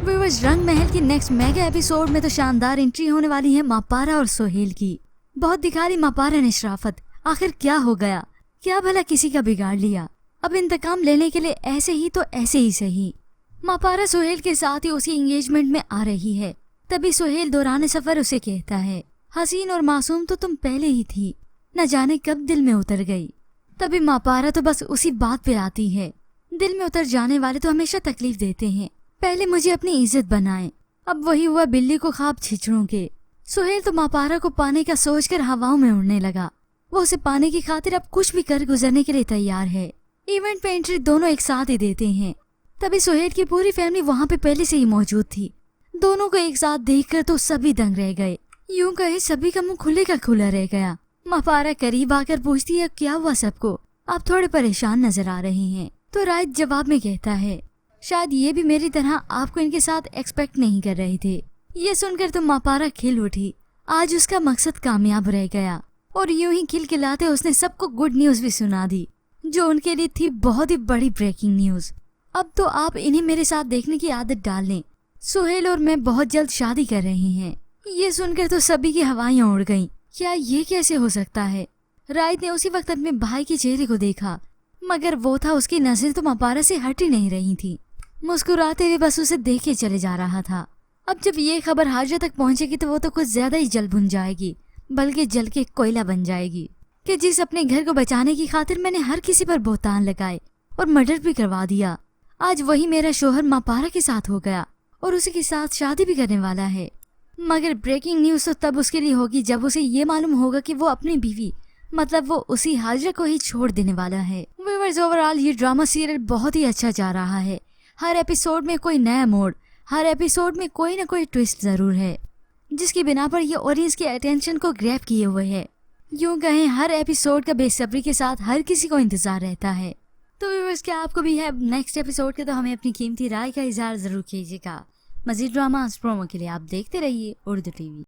Viewers, रंग महल की next mega episode में तो शानदार एंट्री होने वाली है मापारा और सोहेल की। बहुत दिखा रही मापारा ने शराफत। आखिर क्या हो गया? क्या भला किसी का बिगाड़ लिया? अब इंतकाम लेने के लिए ऐसे ही तो ऐसे ही सही। मापारा सोहेल के साथ ही उसकी एंगेजमेंट में आ रही है। तभी सोहेल दौरान सफर उसे कहता है, हसीन और मासूम तो तुम पहले ही थी, न जाने कब दिल में उतर गई। तभी मापारा तो बस उसी बात पे आती है, दिल में उतर जाने वाले तो हमेशा तकलीफ देते हैं, पहले मुझे अपनी इज्जत बनाएं। अब वही हुआ बिल्ली को ख्वाब छिछड़ों के। सोहेल तो मापारा को पाने का सोचकर हवाओं में उड़ने लगा। वो उसे पाने की खातिर अब कुछ भी कर गुजरने के लिए तैयार है। इवेंट पे एंट्री दोनों एक साथ ही देते हैं। तभी सोहेल की पूरी फैमिली वहाँ पे पहले से ही मौजूद थी। दोनों को एक साथ देखकर तो सभी दंग रह गए। यूं कहे सभी का मुंह खुले का खुला रह गया। मापारा करीब आकर पूछती है, क्या हुआ सबको? आप थोड़े परेशान नजर आ रहे हैं। तो राइट जवाब में कहता है, शायद ये भी मेरी तरह आपको इनके साथ एक्सपेक्ट नहीं कर रहे थे। ये सुनकर तो मापारा खिल उठी। आज उसका मकसद कामयाब रह गया और यूं ही खिलखिलाते उसने सबको गुड न्यूज भी सुना दी, जो उनके लिए थी बहुत ही बड़ी ब्रेकिंग न्यूज। अब तो आप इन्हें मेरे साथ देखने की आदत डाल लें। सोहेल और मैं बहुत जल्द शादी कर रहे हैं। ये सुनकर तो सभी की हवाइयां उड़ गईं। क्या ये कैसे हो सकता है? राइट ने उसी वक्त अपने भाई के चेहरे को देखा, मगर वो था, उसकी नजर तो मापारा से हट ही नहीं रही थी। मुस्कुराते हुए बस उसे देखे चले जा रहा था। अब जब ये खबर हाजरा तक पहुंचेगी तो वो तो कुछ ज्यादा ही जल भुन जाएगी, बल्कि जल के कोयला बन जाएगी कि जिस अपने घर को बचाने की खातिर मैंने हर किसी पर बोहतान लगाए और मर्डर भी करवा दिया, आज वही मेरा शोहर मापारा के साथ हो गया और उसी के साथ शादी भी करने वाला है। मगर ब्रेकिंग न्यूज तो तब उसके लिए होगी जब उसे ये मालूम होगा कि वो अपनी बीवी मतलब वो उसी हाजरा को ही छोड़ देने वाला है। व्यूअर्स, ओवरऑल ये ड्रामा सीरियल बहुत ही अच्छा जा रहा है। हर एपिसोड में कोई नया मोड़, हर एपिसोड में कोई ना कोई ट्विस्ट जरूर है, जिसकी बिना पर ये ऑडियंस के अटेंशन को ग्रैब किए हुए है। यूं कहें हर एपिसोड का बेसब्री के साथ हर किसी को इंतजार रहता है। तो व्यूअर्स, क्या आपको भी है नेक्स्ट एपिसोड के? तो हमें अपनी कीमती राय का इजहार जरूर कीजिएगा। मजीद ड्रामा प्रोमो के लिए आप देखते रहिए उर्दू टीवी।